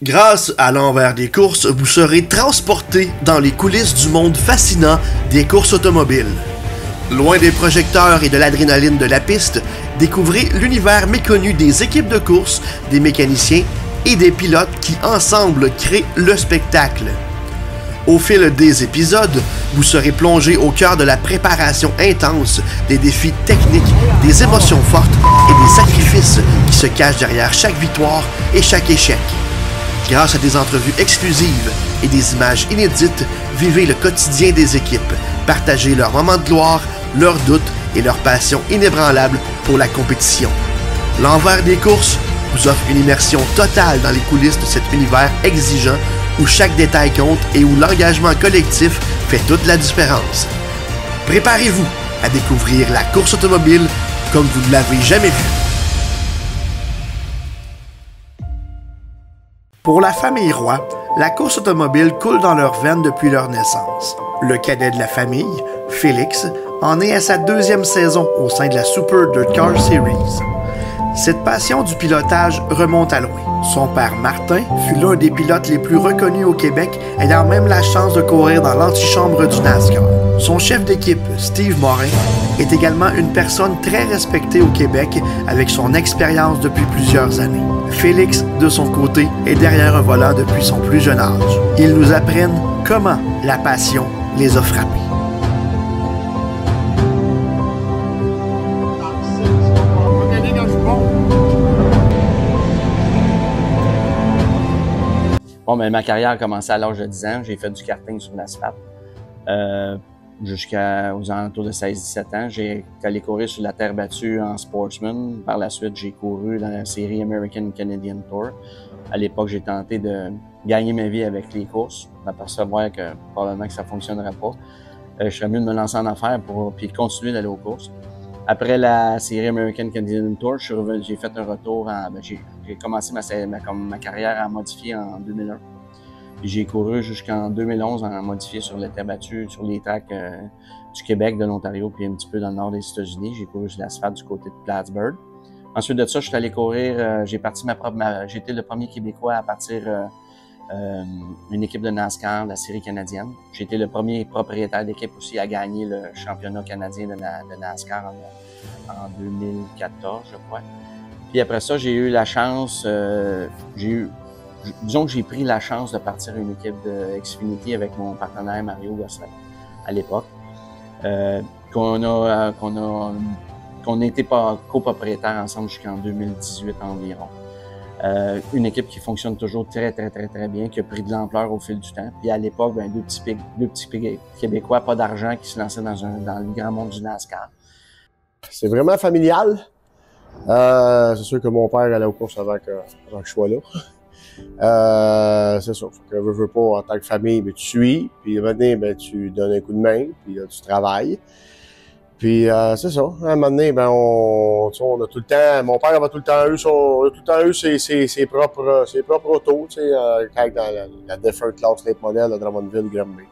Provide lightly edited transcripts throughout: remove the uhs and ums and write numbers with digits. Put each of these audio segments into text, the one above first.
Grâce à l'envers des courses, vous serez transporté dans les coulisses du monde fascinant des courses automobiles. Loin des projecteurs et de l'adrénaline de la piste, découvrez l'univers méconnu des équipes de course, des mécaniciens et des pilotes qui ensemble créent le spectacle. Au fil des épisodes, vous serez plongé au cœur de la préparation intense, des défis techniques, des émotions fortes et des sacrifices qui se cachent derrière chaque victoire et chaque échec. Grâce à des entrevues exclusives et des images inédites, vivez le quotidien des équipes, partagez leurs moments de gloire, leurs doutes et leur passion inébranlable pour la compétition. L'envers des courses vous offre une immersion totale dans les coulisses de cet univers exigeant où chaque détail compte et où l'engagement collectif fait toute la différence. Préparez-vous à découvrir la course automobile comme vous ne l'avez jamais vue. Pour la famille Roy, la course automobile coule dans leurs veines depuis leur naissance. Le cadet de la famille, Félix, en est à sa deuxième saison au sein de la Super Dirt Car Series. Cette passion du pilotage remonte à loin. Son père Martin fut l'un des pilotes les plus reconnus au Québec, ayant même la chance de courir dans l'antichambre du NASCAR. Son chef d'équipe, Steve Morin, est également une personne très respectée au Québec avec son expérience depuis plusieurs années. Félix, de son côté, est derrière un volant depuis son plus jeune âge. Ils nous apprennent comment la passion les a frappés. Bon, ben, ma carrière a commencé à l'âge de 10 ans. J'ai fait du karting sur l'asphalte jusqu'aux alentours de 16-17 ans. J'ai allé courir sur la terre battue en sportsman. Par la suite, j'ai couru dans la série American Canadian Tour. À l'époque, j'ai tenté de gagner ma vie avec les courses, m'apercevoir que probablement que ça ne fonctionnerait pas. Je serais mieux de me lancer en affaires puis continuer d'aller aux courses. Après la série American Canadian Tour, j'ai fait un retour j'ai commencé ma carrière à modifier en 2001. Puis j'ai couru jusqu'en 2011 en modifié sur les terres battues, sur les tracks du Québec, de l'Ontario, puis un petit peu dans le nord des États-Unis. J'ai couru sur l'asphalte du côté de Plattsburgh. Ensuite de ça, je suis allé courir, j'ai été le premier Québécois à partir une équipe de NASCAR, la série canadienne. J'ai été le premier propriétaire d'équipe aussi à gagner le championnat canadien de NASCAR en 2014, je crois. Puis après ça, j'ai eu la chance, disons que j'ai pris la chance de partir à une équipe de Xfinity avec mon partenaire Mario Gosselin à l'époque, qu'on a été copropriétaires ensemble jusqu'en 2018 environ. Une équipe qui fonctionne toujours très bien, qui a pris de l'ampleur au fil du temps. Puis à l'époque, ben, deux petits Québécois, pas d'argent, qui se lançaient dans le grand monde du NASCAR. C'est vraiment familial. C'est sûr que mon père allait aux courses avant que je sois là. C'est ça. Fait que veux pas, en tant que famille, ben, tu suis, puis maintenant, ben, tu donnes un coup de main, puis tu travailles. Puis c'est ça. À un moment donné, ben, on a tout le temps. Mon père avait tout le temps eu ses propres autos, tu sais, dans la Deferred Class Late Model de Drummondville, Granby.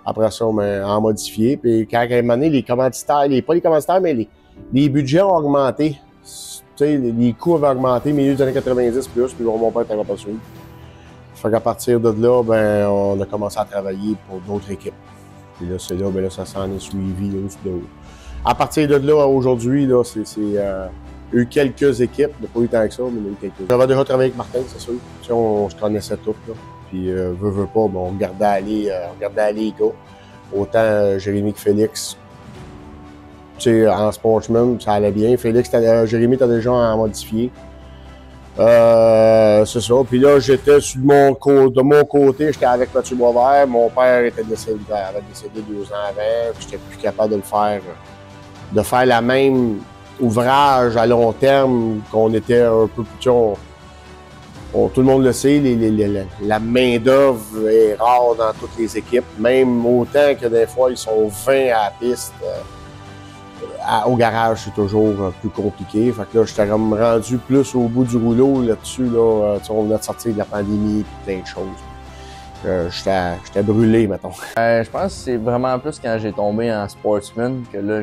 Après ça, on en modifié. Puis quand à un moment donné, les commanditaires, pas les commanditaires, mais les budgets ont augmenté. Tu sais, les coûts avaient augmenté, milieu des années 90 plus, puis mon père n'était pas suivi. Fait qu'à partir de là, ben, on a commencé à travailler pour d'autres équipes. Puis là, c'est là, ben là, ça s'en est suivi là, de haut. À partir de là, aujourd'hui, là, eu quelques équipes, il n'y a pas eu tant que ça, mais il y a eu quelques. J'avais déjà travaillé avec Martin, c'est sûr. Tu sais, on se connaissait tous, là. Puis, veut pas, ben, on regardait aller les gars. Autant Jérémy que Félix. Tu sais, en sportsman, ça allait bien. Félix, Jérémy t'as déjà en modifié. C'est ça. Puis là, j'étais de mon côté, j'étais avec Mathieu Boisvert. Mon père avait décédé 2 ans avant. J'étais plus capable de faire la même ouvrage à long terme qu'on était un peu plus... tout le monde le sait, la main-d'œuvre est rare dans toutes les équipes. Même autant que des fois, ils sont 20 à la piste. Au garage, c'est toujours plus compliqué. Fait que là, j'étais comme rendu plus au bout du rouleau là-dessus. Là, on venait de sortir de la pandémie et plein de choses. J'étais brûlé, mettons. Je pense que c'est vraiment plus quand j'ai tombé en sportsman que là,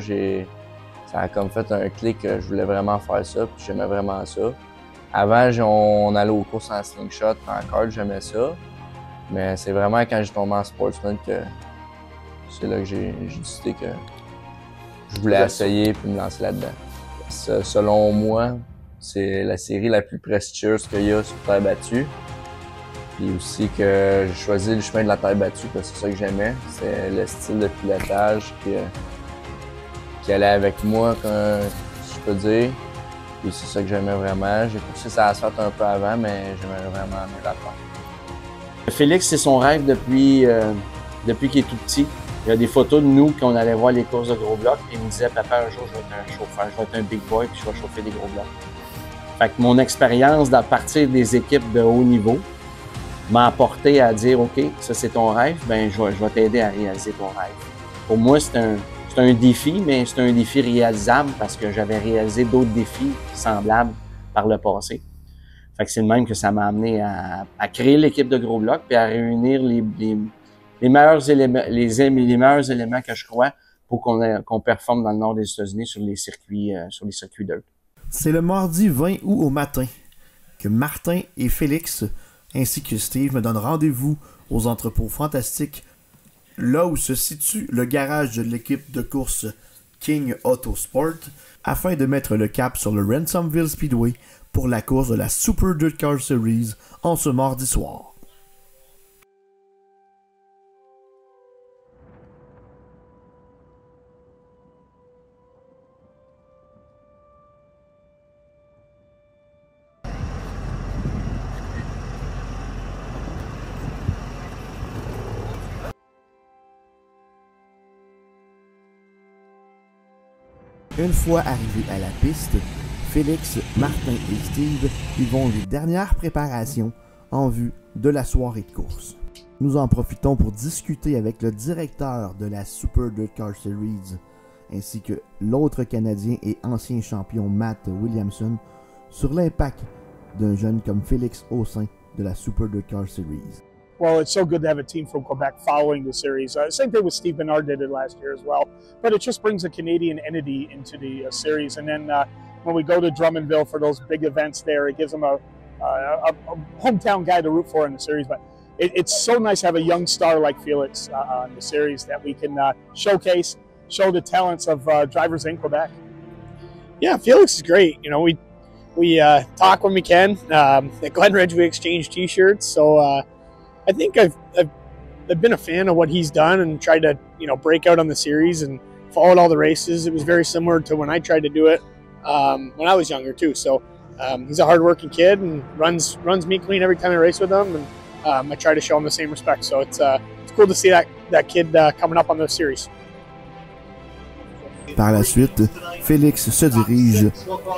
ça a comme fait un clic que je voulais vraiment faire ça, puis j'aimais vraiment ça. Avant, on allait aux courses en slingshot, en carte, j'aimais ça. Mais c'est vraiment quand j'ai tombé en sportsman que c'est là que j'ai décidé que je voulais essayer et me lancer là-dedans. Selon moi, c'est la série la plus prestigieuse qu'il y a sur terre battue. Puis aussi que j'ai choisi le chemin de la terre battue parce que c'est ça que j'aimais. C'est le style de pilotage qui allait avec moi, si je peux dire. Puis c'est ça que j'aimais vraiment. J'ai poussé ça à un peu avant, mais j'aimais vraiment mieux la terre. Félix, c'est son rêve depuis qu'il est tout petit. Il y a des photos de nous qu'on allait voir les courses de gros blocs. Et il me disait, papa, un jour, je vais être un chauffeur, je vais être un big boy, puis je vais chauffer des gros blocs. Fait que mon expérience d'à partir des équipes de haut niveau m'a apporté à dire, OK, ça c'est ton rêve, ben je vais t'aider à réaliser ton rêve. Pour moi, c'est un défi, mais c'est un défi réalisable parce que j'avais réalisé d'autres défis semblables par le passé. Fait que c'est le même que ça m'a amené à créer l'équipe de gros blocs puis à réunir les meilleurs éléments que je crois pour qu'on performe dans le nord des États-Unis sur les circuits dirt. C'est le mardi 20 août au matin que Martin et Félix ainsi que Steve me donnent rendez-vous aux entrepôts fantastiques, là où se situe le garage de l'équipe de course King Autosport, afin de mettre le cap sur le Ransomville Speedway pour la course de la Super Dirt Car Series en ce mardi soir. Une fois arrivés à la piste, Félix, Martin et Steve y vont les dernières préparations en vue de la soirée de course. Nous en profitons pour discuter avec le directeur de la Super Dirt Car Series ainsi que l'autre Canadien et ancien champion Matt Williamson sur l'impact d'un jeune comme Félix au sein de la Super Dirt Car Series. Well, it's so good to have a team from Quebec following the series. Same thing with Steve Bernard did it last year as well. But it just brings a Canadian entity into the series. And then when we go to Drummondville for those big events there, it gives them a hometown guy to root for in the series. But it's so nice to have a young star like Felix on the series that we can showcase, show the talents of drivers in Quebec. Yeah, Felix is great. You know, we talk when we can. At Glenridge, we exchange T-shirts. So I think I've been a fan of what he's done and tried to, you know, break out on the series and followed all the races. It was very similar to when I tried to do it when I was younger too. So he's a hardworking kid and runs me clean every time I race with him, and I try to show him the same respect. So it's cool to see that kid coming up on the series. Par la suite, Félix se dirige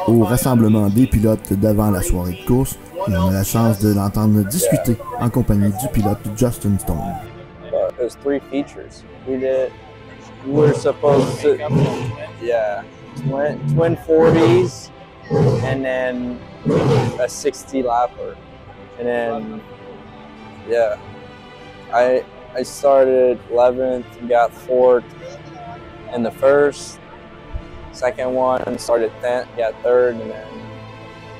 au rassemblement des pilotes d'avant la soirée de course et on a la chance de l'entendre discuter en compagnie du pilote Justin Stone. There's 3 features. We were supposed to, twin 40s and then a 60 lapper. And then, I started 11th, got 4th in the first. Second one started 10th, got 3rd, and then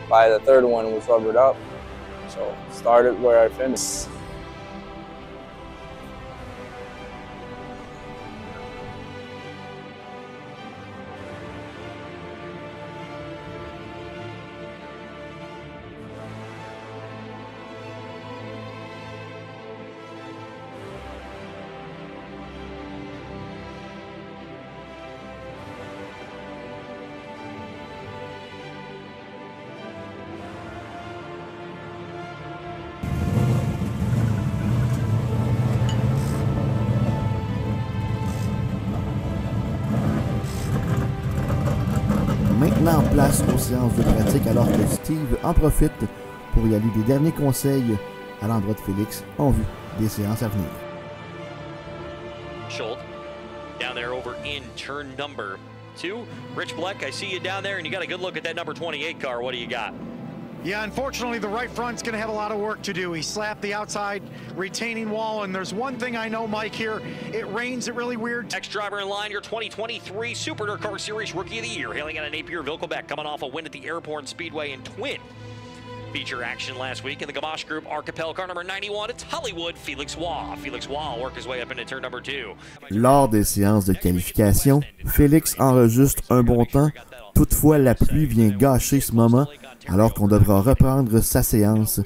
by the 3rd one was rubbered up. So started where I finished. Maintenant, place aux séances de pratique alors que Steve en profite pour y aller des derniers conseils à l'endroit de Félix en vue des séances à venir. Schultz down there over in turn number 2. Rich Bleck, I see you down there, and you got a good look at that number 28 car. What do you got? Yeah, unfortunately, the right front's going to have a lot of work to do. He slapped the outside retaining wall, and there's one thing I know, Mike, here. It rains, it really weird. Next driver in line, your 2023 Super Dirt Car Series Rookie of the Year, hailing out of Naperville, Quebec, coming off a win at the Airborne Speedway in Twin. feature action last week in the Gamache Group Archipel car number 91. It's Hollywood Felix Waugh. Felix Waugh work his way up into turn number 2. Lors des séances de qualification, Félix enregistre un bon temps. Toutefois, la pluie vient gâcher ce moment alors qu'on devra reprendre sa séance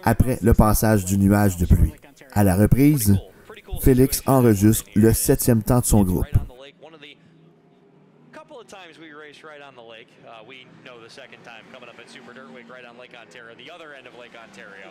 après le passage du nuage de pluie. À la reprise, Félix enregistre le 7e temps de son groupe. Times we raced right on the lake. We know the second time coming up at Super Dirt Week right on Lake Ontario, the other end of Lake Ontario.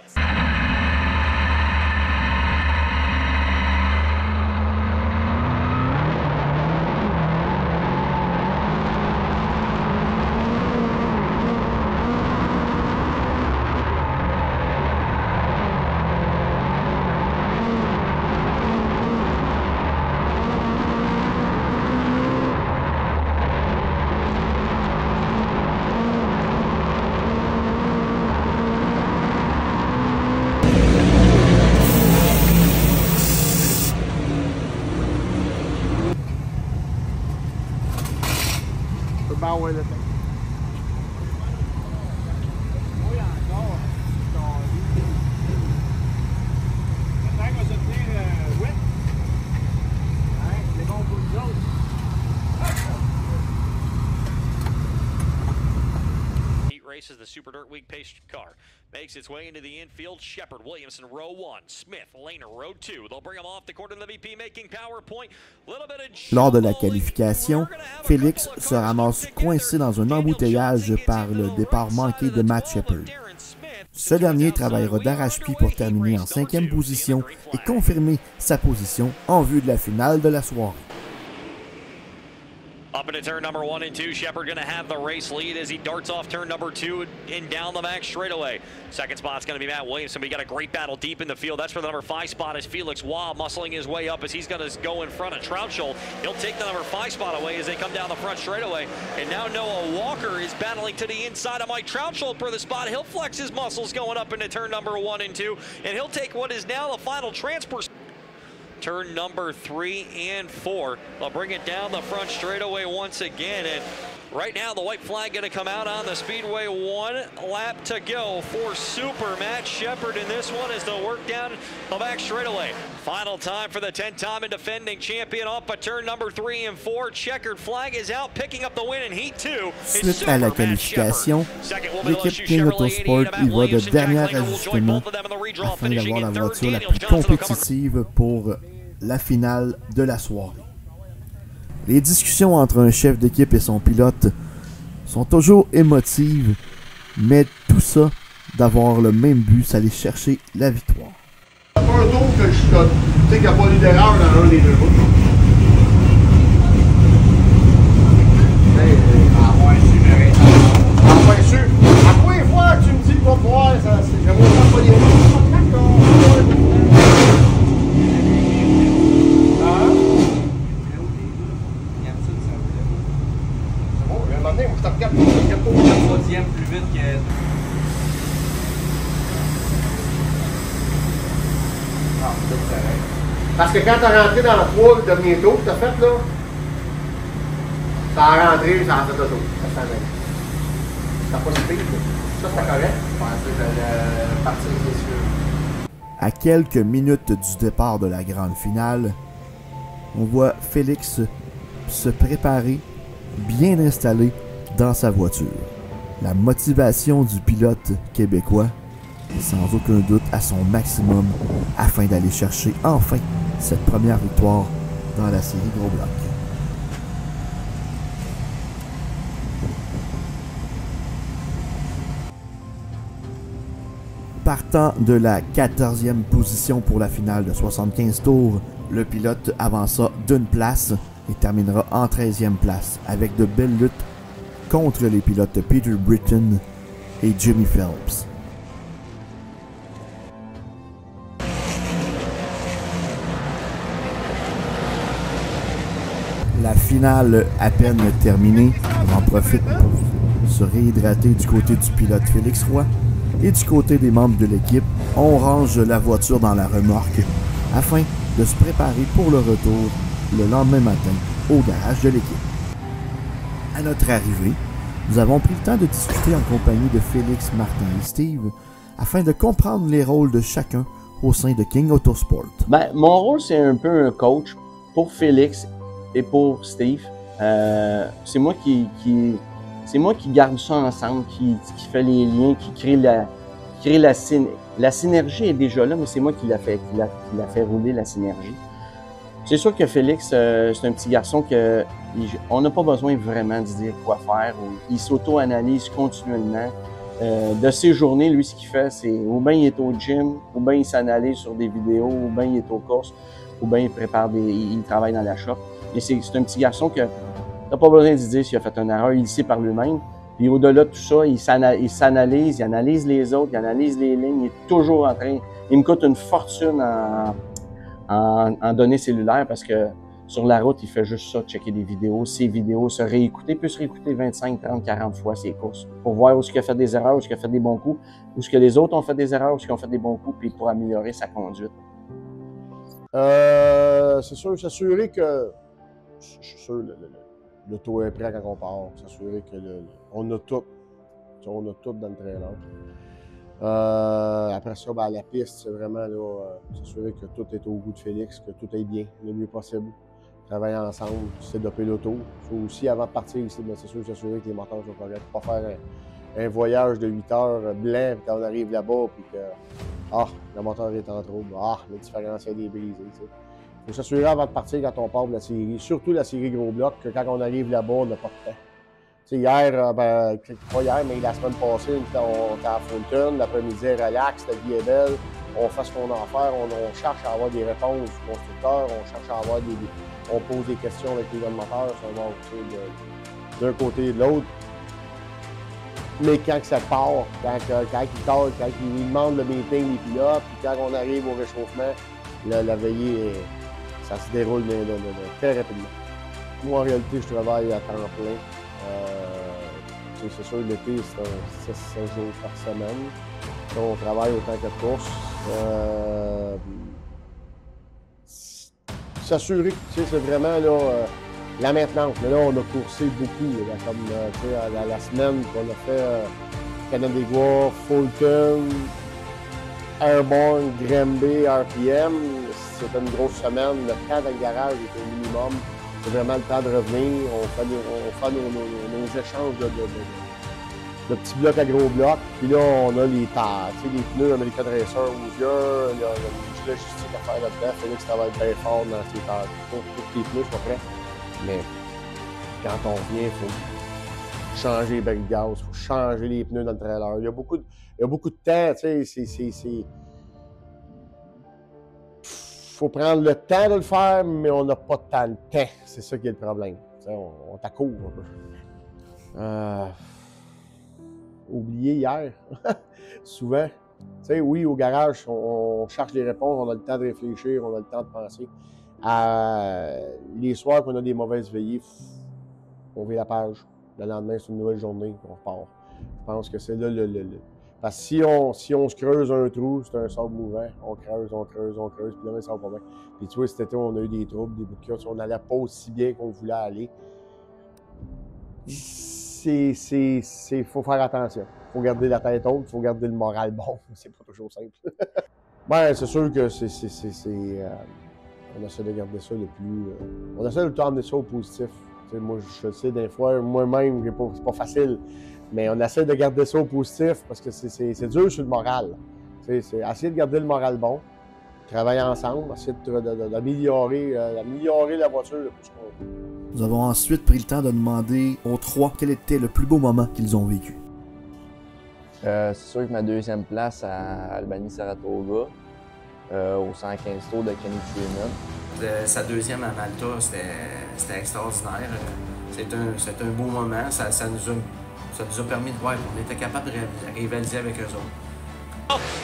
Races the Super Dirt Week pace car. Makes its way into the infield. Shepard, Williamson, row 1. Smith, Lehner, row 2. They'll bring him off the quarter of the VP, making power point. Lors de la qualification, Félix se ramasse coincé dans un embouteillage par le départ manqué de Matt Shepard. Ce dernier travaillera d'arrache-pied pour terminer en 5e position et confirmer sa position en vue de la finale de la soirée. Up into turn number 1 and 2, Shepard going to have the race lead as he darts off turn number 2 and down the back straightaway. Second spot's going to be Matt Williamson. We got a great battle deep in the field. That's for the number 5 spot as Felix Waugh muscling his way up as he's going to go in front of Troutschel. He'll take the number 5 spot away as they come down the front straightaway. And now Noah Walker is battling to the inside of Mike Troutschel for the spot. He'll flex his muscles going up into turn number 1 and 2, and he'll take what is now the final transfer. Turn number 3 and 4. They'll bring it down the front straightaway once again. And right now, the white flag going to come out on the speedway. 1 lap to go for Super Matt Shepard. And this one is the work down the back straightaway. Final time for the 10-time and defending champion off at turn number 3 and 4. Checkered flag is out, picking up the win in Heat 2. Suite à la qualification, l'équipe King Autosport y va de dernier ajustement afin d'avoir la voiture la plus compétitive pour la finale de la soirée. Les discussions entre un chef d'équipe et son pilote sont toujours émotives, mais tout ça d'avoir le même but, c'est aller chercher la victoire. Ça fait un tour que tu sais qu'il n'y a pas eu d'erreur dans un des deux routes. À quoi une fois que tu me dis de pas pouvoir, j'aime autant pas les routes. Plus vite que... Parce que quand t'as rentré dans le 3 le dernier tour que t'as fait là, ça a rentré, ça a fait le tour. Ça s'en est. T'as pas de pire, ça c'est correct. Je pensais que j'allais partir des cieux. À quelques minutes du départ de la grande finale, on voit Félix se préparer, bien installé dans sa voiture. La motivation du pilote québécois est sans aucun doute à son maximum afin d'aller chercher enfin cette première victoire dans la série Gros Bloc. Partant de la 14e position pour la finale de 75 tours, le pilote avança d'une place et terminera en 13e place avec de belles luttes contre les pilotes Peter Britton et Jimmy Phelps. La finale à peine terminée, on en profite pour se réhydrater du côté du pilote Félix Roy et du côté des membres de l'équipe. On range la voiture dans la remorque afin de se préparer pour le retour le lendemain matin au garage de l'équipe. À notre arrivée, Nous avons pris le temps de discuter en compagnie de Félix, Martin et Steve afin de comprendre les rôles de chacun au sein de King Autosport. Ben, mon rôle, c'est un peu un coach pour Félix et pour Steve. C'est moi qui garde ça ensemble, qui fait les liens, qui crée la synergie est déjà là, mais c'est moi qui l'a fait rouler la synergie. C'est sûr que Félix, c'est un petit garçon que on n'a pas besoin vraiment de dire quoi faire. Il s'auto-analyse continuellement. De ses journées, lui, ce qu'il fait, c'est ou bien il est au gym, ou bien il s'analyse sur des vidéos, ou bien il est aux courses, ou bien il travaille dans la shop. Mais c'est un petit garçon que t'as pas besoin de dire s'il a fait une erreur, il le sait par lui-même. Puis au-delà de tout ça, il s'analyse, il analyse les autres, il analyse les lignes, il est toujours en train. Il me coûte une fortune en données cellulaires parce que sur la route, il fait juste ça, checker des vidéos, ses vidéos, se réécouter 25, 30, 40 fois ses courses pour voir où est-ce qu'il a fait des erreurs, où est-ce qu'il a fait des bons coups, où est-ce que les autres ont fait des erreurs, où est-ce qu'ils ont fait des bons coups, puis pour améliorer sa conduite. C'est sûr, s'assurer que... Je suis sûr, l'auto est prêt quand on part. S'assurer que on a tout. On a tout dans le trailer. Après ça, ben, à la piste, c'est vraiment s'assurer que tout est au goût de Félix, que tout aille bien, le mieux possible. Travailler ensemble, développer l'auto. Il faut aussi, avant de partir ici, ben, c'est sûr, s'assurer que les moteurs sont corrects. Pas faire un voyage de 8 heures blanc, puis quand on arrive là-bas, puis que le moteur est en trouble, le différentiel est brisé. Il faut s'assurer avant de partir quand on part de la série, surtout la série gros bloc, que quand on arrive là-bas, on n'a pas de temps. T'sais, hier, pas hier, mais la semaine passée, on était à Fulton, l'après-midi est relax, la vie est belle, on fait ce qu'on a à faire, on cherche à avoir des réponses du constructeur, on cherche à avoir on pose des questions avec les animateurs, d'un côté et de l'autre. Mais quand ça part, quand ils demandent le meeting des pilotes, puis quand on arrive au réchauffement, la veillée, ça se déroule très rapidement. Moi, en réalité, je travaille à temps plein. C'est sûr, l'été, c'est 6-7 jours par semaine. On travaille autant que de course. S'assurer que c'est vraiment la maintenance. Mais là, on a coursé beaucoup. Là, comme la semaine qu'on a fait Canandaigua, Fulton, Airborne, Granby, RPM. C'était une grosse semaine. Le temps dans le garage était au minimum. C'est vraiment le temps de revenir. On fait nos échanges de petits blocs à gros blocs. Puis là, on a les pneus American Racer Hoosier, il y a une logistique à faire là-dedans. Félix travaille bien fort dans ses tares. Tous les pneus sont prêts. Mais quand on revient, il faut changer les bacs de gaz, il faut changer les pneus dans le trailer. Il y a beaucoup de temps, tu sais, faut prendre le temps de le faire, mais on n'a pas tant de temps. C'est ça qui est le problème. On t'accourt un peu. Oublié hier, souvent. Tu sais, oui, au garage, on cherche les réponses, on a le temps de réfléchir, on a le temps de penser. Les soirs qu'on a des mauvaises veillées, on vit la page. Le lendemain, c'est une nouvelle journée, on repart. Je pense que c'est là Parce que si on se creuse un trou, c'est un sable mouvant, on creuse, puis là, ça va pas bien. Puis tu vois, cet été, on a eu des troubles, des bouts de course, on n'allait pas aussi bien qu'on voulait aller. Faut faire attention. Faut garder la tête haute, faut garder le moral bon. C'est pas toujours simple. Ben, c'est sûr que on essaie de garder ça le plus... on essaie de tout amener ça au positif. T'sais, moi, je sais, des fois, moi-même, c'est pas facile. Mais on essaie de garder ça au positif parce que c'est dur sur le moral. C'est essayer de garder le moral bon, travailler ensemble, essayer d'améliorer la voiture le plus qu'on peut. Nous avons ensuite pris le temps de demander aux trois quel était le plus beau moment qu'ils ont vécu. C'est sûr que ma deuxième place à Albany-Saratoga, au 115 tours de Kenny Freeman. Sa deuxième à Malta, c'était extraordinaire. C'est un beau moment. Ça nous a permis de voir qu'on était capable de rivaliser avec eux autres.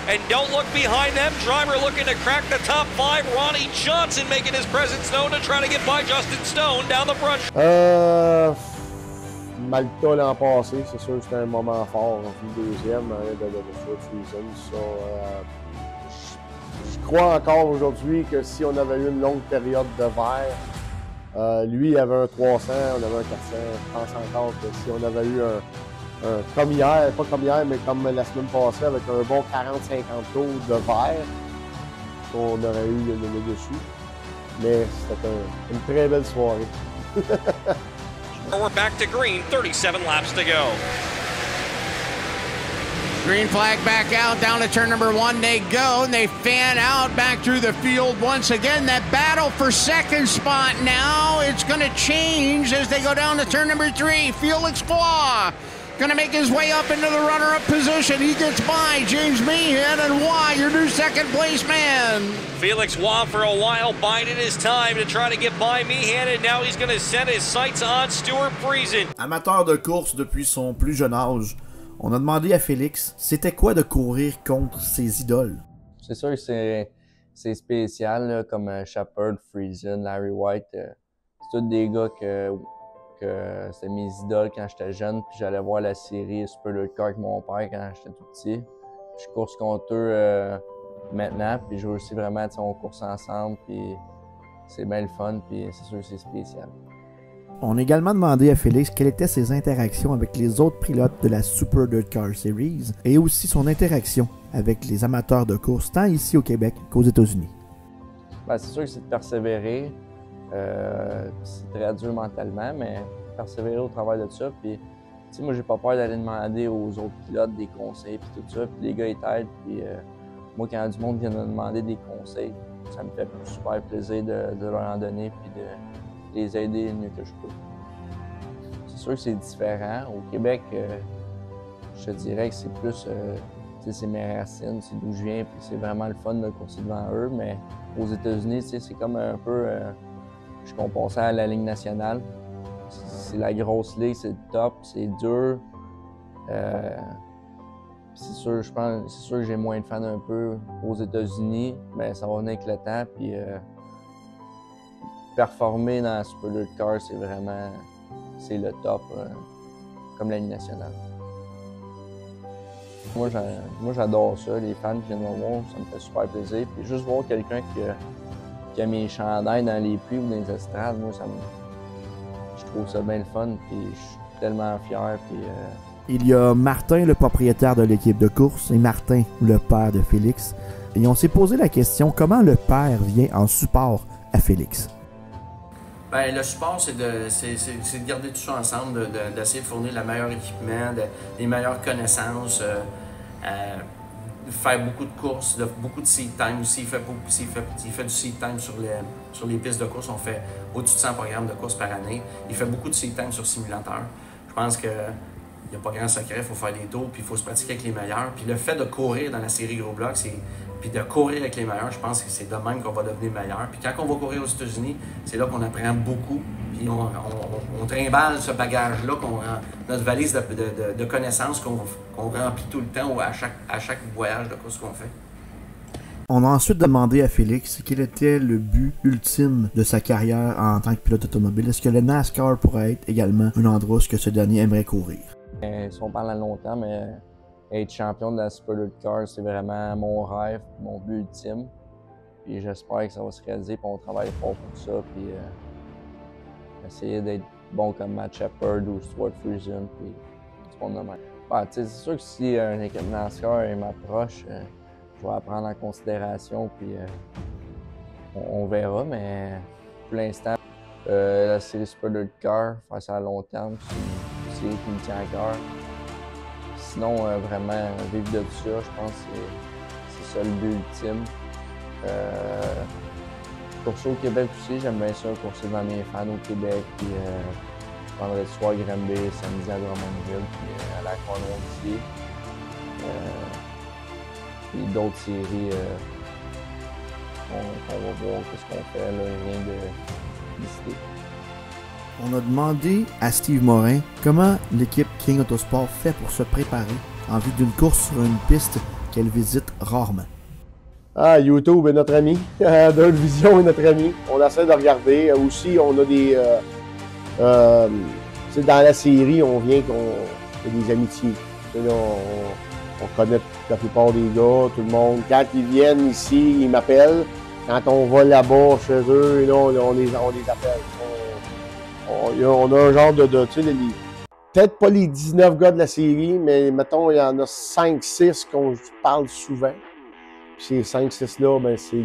And don't look behind them. Driver looking to crack the top 5. Ronnie Johnson making his presence known to try to get by Justin Stone down the front. Malta l'an passé, c'est sûr que c'était un moment fort. On finit deuxième de short season. Je crois encore aujourd'hui que si on avait eu une longue période de vert, lui avait un 300, on avait un 400. Je pense encore que si on avait eu comme hier, pas comme hier, mais comme la semaine passée, avec un bon 40-50 tours de verre qu'on aurait eu le dessus. Mais c'était une très belle soirée. We're back to green, 37 laps to go. Green flag back out, down to turn number 1 they go, and they fan out back through the field once again. That battle for second spot now, it's going to change as they go down to turn number 3. Felix Waugh going to make his way up into the runner-up position. He gets by James Meehan, and Waugh, your new second place man. Felix Waugh for a while bided his time to try to get by Meehan, and now he's going to set his sights on Stuart Friesen. Amateur de course depuis son plus jeune âge, on a demandé à Félix c'était quoi de courir contre ses idoles. C'est sûr que c'est spécial, là, comme Shepard, Friesen, Larry White. C'est tous des gars que c'était mes idoles quand j'étais jeune. Puis j'allais voir la série Super Dirt Car avec mon père quand j'étais tout petit. Puis je course contre eux maintenant. Puis je veux aussi vraiment, on course ensemble. Puis c'est bien le fun. Puis c'est sûr que c'est spécial. On a également demandé à Félix quelles étaient ses interactions avec les autres pilotes de la Super Dirt Car Series et aussi son interaction avec les amateurs de course tant ici au Québec qu'aux États-Unis. Ben, c'est sûr que c'est de persévérer. C'est très dur mentalement, mais persévérer au travail de ça. Puis, moi, j'ai pas peur d'aller demander aux autres pilotes des conseils puis tout ça. Puis les gars, ils t'aident. Puis moi, quand du monde vient me demander des conseils, ça me fait super plaisir de leur en donner puis de les aider le mieux que je peux. C'est sûr que c'est différent. Au Québec, je te dirais que c'est plus, c'est mes racines, c'est d'où je viens, puis c'est vraiment le fun de courser devant eux. Mais aux États-Unis, c'est comme un peu, je compare ça à la Ligue nationale. C'est la grosse ligue, c'est le top, c'est dur. C'est sûr, c'est sûr que j'ai moins de fans un peu aux États-Unis, mais ça va venir avec le temps. Puis, performer dans la Super Dirt Car, c'est vraiment le top, comme la Ligue nationale. Moi, j'adore ça, les fans qui viennent me voir, ça me fait super plaisir. Puis juste voir quelqu'un qui a mes chandails dans les pluies ou dans les estrades, moi, je trouve ça bien le fun, puis je suis tellement fier. Puis, Il y a Martin, le propriétaire de l'équipe de course, et Martin, le père de Félix. Et on s'est posé la question comment le père vient en support à Félix. Ben, le support, c'est de garder tout ça ensemble, d'essayer de fournir le meilleur équipement, les meilleures connaissances, de faire beaucoup de courses, beaucoup de seed time aussi. Il fait du seed time sur les pistes de course. On fait au-dessus de 100 programmes de course par année. Il fait beaucoup de seed time sur simulateur. Je pense qu'il n'y a pas grand secret, il faut faire des tours, puis il faut se pratiquer avec les meilleurs. Puis le fait de courir dans la série Gros Bloc, puis de courir avec les meilleurs, je pense que c'est de même qu'on va devenir meilleur. Puis quand on va courir aux États-Unis, c'est là qu'on apprend beaucoup. Puis on trimballe ce bagage-là, notre valise de connaissances qu'on remplit tout le temps à chaque voyage de course qu'on fait. On a ensuite demandé à Félix quel était le but ultime de sa carrière en tant que pilote automobile. Est-ce que le NASCAR pourrait être également un endroit où ce dernier aimerait courir? Si on parle à long terme, être champion de la Super Dirt Car, c'est vraiment mon rêve, mon but ultime. Puis j'espère que ça va se réaliser, puis on travaille fort pour ça. Puis essayer d'être bon comme Matt Shepard ou Stuart Friesen, puis du monde de même. Ah, c'est sûr que si une équipe NASCAR m'approche, je vais la prendre en considération, puis on verra. Mais pour l'instant, la série Super Dirt Car, faire ça à long terme, c'est une série qui me tient à cœur. Sinon, vraiment, vivre de ça, je pense que c'est ça le but ultime. Courser au Québec aussi, j'aime bien ça, courser devant mes fans au Québec. Puis, vendredi soir à Granby, samedi à Drummondville, puis à la Cornwall aussi. Puis d'autres séries, on va voir ce qu'on fait, là, rien de décidé. On a demandé à Steve Morin comment l'équipe King Autosport fait pour se préparer en vue d'une course sur une piste qu'elle visite rarement. YouTube est notre ami. Dirt Vision est notre ami. On essaie de regarder. Aussi, on a des... dans la série, on vient qu'on a des amitiés. Là, on connaît la plupart des gars, tout le monde. Quand ils viennent ici, ils m'appellent. Quand on va là-bas chez eux, là, on les appelle. On a un genre de tu sais, peut-être pas les 19 gars de la série, mais mettons, il y en a 5-6 qu'on parle souvent. Puis ces 5-6-là, ben, c'est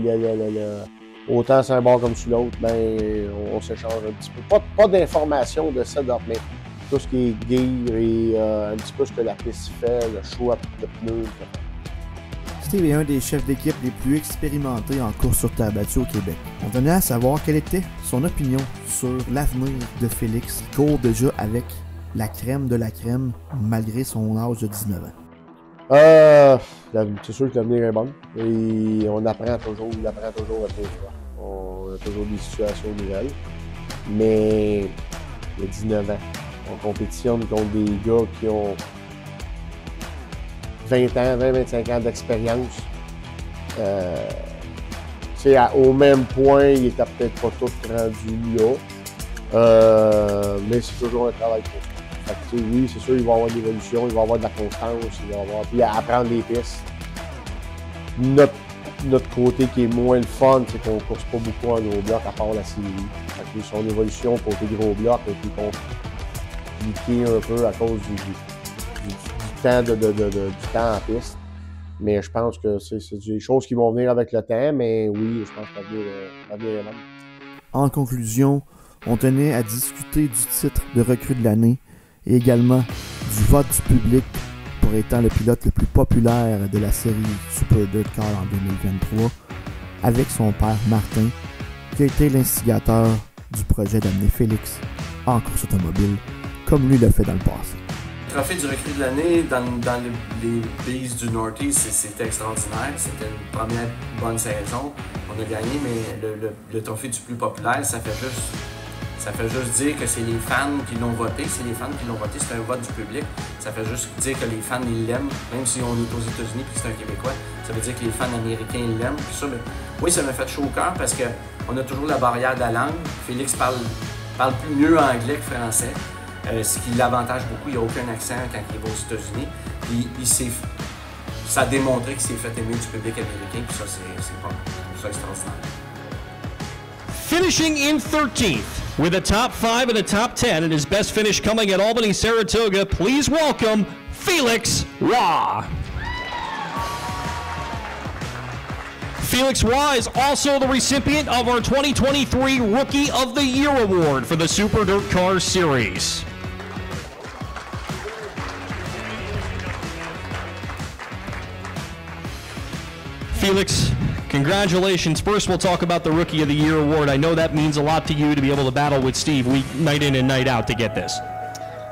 autant sur un bord comme sur l'autre, ben, on s'échange un petit peu. Pas d'informations de setup, mais tout ce qui est gear et un petit peu ce que la piste fait, le choix de pneus. Steve est un des chefs d'équipe les plus expérimentés en course sur terre battue au Québec. On tenait à savoir quelle était son opinion sur l'avenir de Félix, qui court déjà avec la crème de la crème, malgré son âge de 19 ans. C'est sûr que l'avenir est bon. Et on apprend toujours à tous. On a toujours des situations nouvelles. Mais il y a 19 ans. On compétitionne contre des gars qui ont 20-25 ans d'expérience. Au même point, il était peut-être pas tout rendu là. Mais c'est toujours un travail pour lui. Fait que, oui, c'est sûr, il va y avoir de l'évolution, il va y avoir de la constance, il va y avoir. Puis apprendre les pistes. Notre côté qui est moins le fun, c'est qu'on ne course pas beaucoup en gros bloc à part la série. Fait que son évolution côté gros bloc a été compliquée un peu à cause du temps du temps en piste. Mais je pense que c'est des choses qui vont venir avec le temps, mais oui, je pense que l'avenir est même. En conclusion, on tenait à discuter du titre de recrue de l'année et également du vote du public pour étant le pilote le plus populaire de la série Super Dirt Car en 2023, avec son père Martin, qui a été l'instigateur du projet d'amener Félix en course automobile, comme lui l'a fait dans le passé. Le trophée du recrue de l'année dans les Bees du Northeast, c'était extraordinaire. C'était une première bonne saison. On a gagné, mais le trophée du plus populaire, ça fait juste dire que c'est les fans qui l'ont voté. C'est les fans qui l'ont voté, c'est un vote du public. Ça fait juste dire que les fans, ils l'aiment, même si on est aux États-Unis et que c'est un Québécois. Ça veut dire que les fans américains, ils l'aiment. Ça, mais, oui, ça m'a fait chaud au cœur parce qu'on a toujours la barrière de la langue. Félix parle plus mieux anglais que français, ce qui l'avantage beaucoup. Il n'y a aucun accent quand il va aux États-Unis. Puis ça a démontré qu'il s'est fait aimer du public américain. Puis ça, c'est pas ça extraordinaire. Finishing in 13th with a top 5 and a top 10 and his best finish coming at Albany, Saratoga. Please welcome Felix Roy. Felix Roy is also the recipient of our 2023 Rookie of the Year Award for the Super Dirt Car Series. Felix, congratulations. First, we'll talk about the Rookie of the Year award. I know that means a lot to you to be able to battle with Steve night in and night out to get this.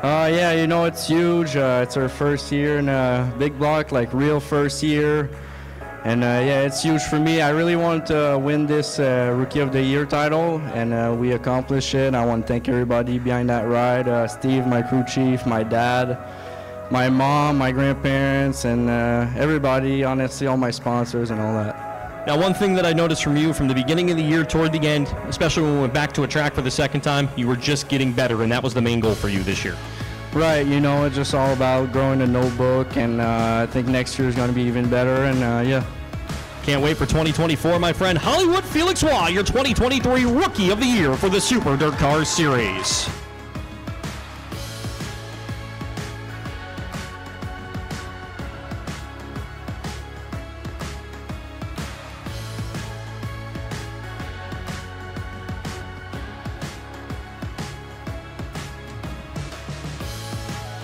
Yeah, you know, it's huge. It's our first year in a big block, like real first year. And yeah, it's huge for me. I really want to win this Rookie of the Year title, and we accomplished it. I want to thank everybody behind that ride. Steve, my crew chief, my dad, my mom, my grandparents, and everybody, honestly, all my sponsors and all that. Now, one thing that I noticed from you from the beginning of the year toward the end, especially when we went back to a track for the second time, you were just getting better, and that was the main goal for you this year. Right, you know, it's just all about growing a notebook, and I think next year is going to be even better, and yeah. Can't wait for 2024, my friend. Hollywood Felix Roy, your 2023 Rookie of the Year for the Super Dirt Car Series.